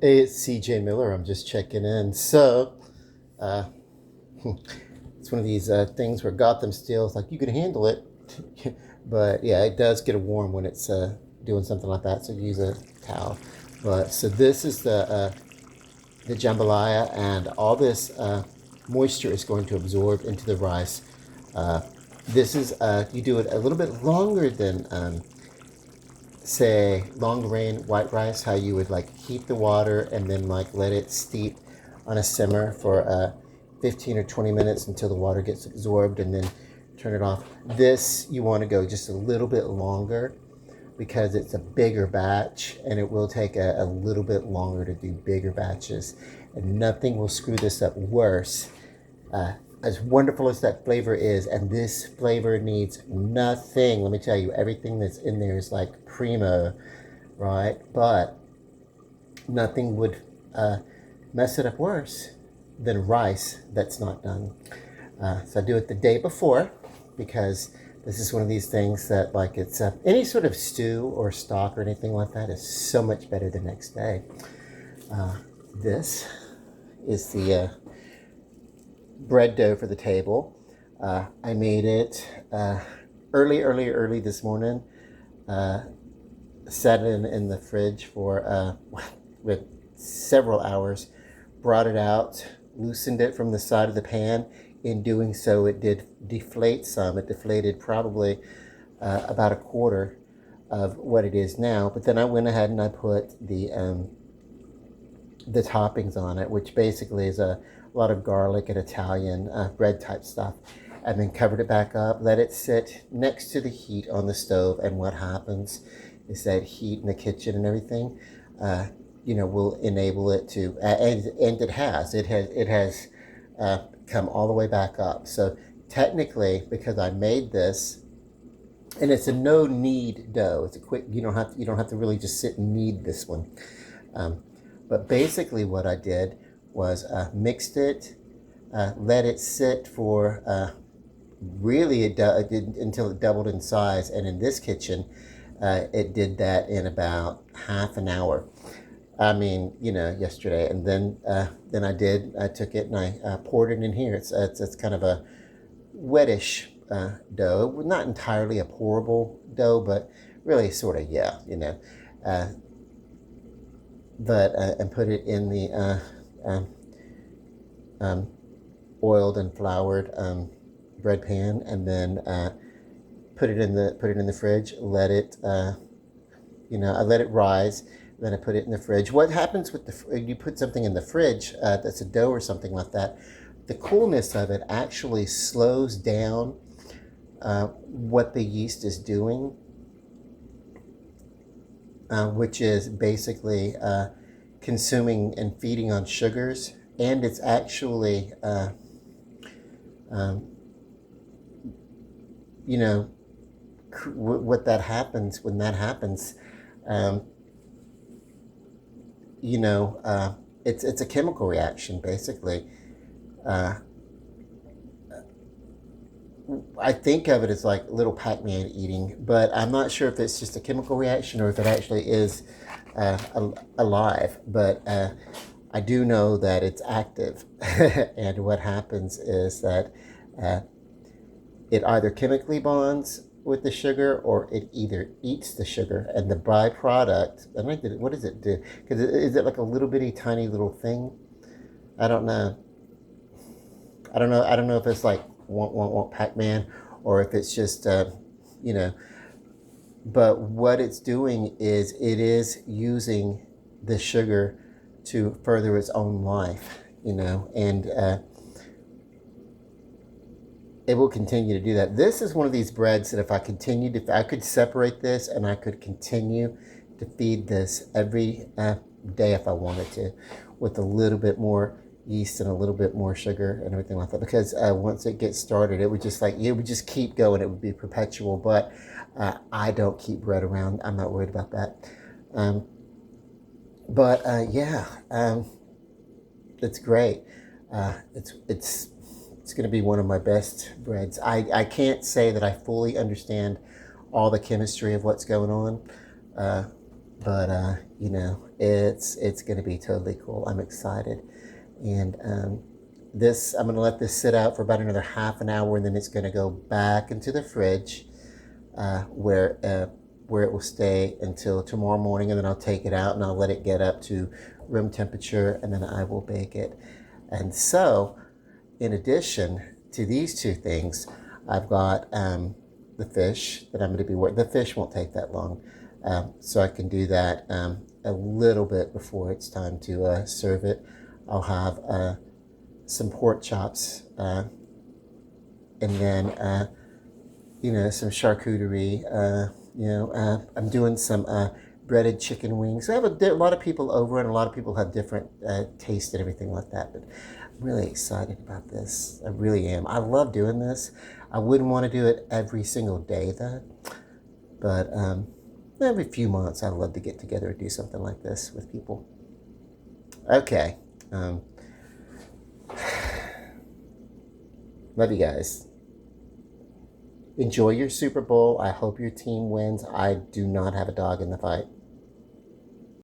Hey, it's CJ Miller. I'm just checking in. Uh, it's one of these things where Gotham Steel is like, you can handle it. But yeah, it does get warm when it's doing something like that, so use a towel. But so this is the jambalaya, and all this moisture is going to absorb into the rice. Uh, this is, you do it a little bit longer than say long grain white rice, how you would like heat the water and then like let it steep on a simmer for 15 or 20 minutes until the water gets absorbed and then turn it off. This you want to go just a little bit longer because it's a bigger batch and it will take a little bit longer to do bigger batches, and nothing will screw this up worse. As wonderful as that flavor is, and this flavor needs nothing. Let me tell you, everything that's in there is like primo, right? But nothing would mess it up worse than rice that's not done. So I do it the day before because this is one of these things that, like, it's any sort of stew or stock or anything like that is so much better the next day. This is the bread dough for the table. I made it early this morning. Set it in the fridge for with several hours. Brought it out, loosened it from the side of the pan. In doing so, it did deflate some. It deflated probably about a quarter of what it is now. But then I went ahead and I put the toppings on it, which basically is a lot of garlic and Italian bread type stuff, and then covered it back up, let it sit next to the heat on the stove. And what happens is that heat in the kitchen and everything, will enable it to, and it has come all the way back up. So technically, because I made this, and it's a no knead dough. It's a quick. You don't have to really just sit and knead this one. But basically, what I did was mixed it, let it sit for really it did until it doubled in size. And in this kitchen, it did that in about half an hour. I mean, yesterday, and then I took it and I poured it in here. It's kind of a wettish dough, not entirely a pourable dough, but really sort of, yeah, uh, but and put it in the um, oiled and floured bread pan, and then put it in the fridge. Let it, I let it rise. Then I put it in the fridge. What happens with you put something in the fridge that's a dough or something like that? The coolness of it actually slows down what the yeast is doing, which is basically consuming and feeding on sugars, and it's actually, um, what that happens when that happens. Um, it's a chemical reaction basically. Uh, I think of it as like little Pac-Man eating, but I'm not sure if it's just a chemical reaction or if it actually is alive. But I do know that it's active, and what happens is that uh, it either chemically bonds with the sugar or it either eats the sugar, and the byproduct. I mean, what does it do? Because is it like a little bitty tiny little thing? I don't know. I don't know if it's like want Pac-Man, or if it's just you know. But what it's doing is it is using the sugar to further its own life, and it will continue to do that. This is one of these breads that if I could separate this and I could continue to feed this every day if I wanted to, with a little bit more yeast and a little bit more sugar and everything like that. Because once it gets started, it would just keep going. It would be perpetual. But I don't keep bread around. I'm not worried about that. Um, but yeah, it's great. It's going to be one of my best breads. I can't say that I fully understand all the chemistry of what's going on, But you know, it's going to be totally cool. I'm excited, and this I'm going to let this sit out for about another half an hour, and then it's going to go back into the fridge where it will stay until tomorrow morning, and then I'll take it out and I'll let it get up to room temperature, and then I will bake it. And so, in addition to these two things, I've got the fish that I'm going to be working. The fish won't take that long, so I can do that a little bit before it's time to serve it. I'll have some pork chops, and then you know, some charcuterie. You know, I'm doing some breaded chicken wings. I have a lot of people over, and a lot of people have different tastes and everything like that. But I'm really excited about this. I really am. I love doing this. I wouldn't want to do it every single day, though. But every few months, I'd love to get together and do something like this with people. Okay. Love you guys. Enjoy your Super Bowl. I hope your team wins. I do not have a dog in the fight.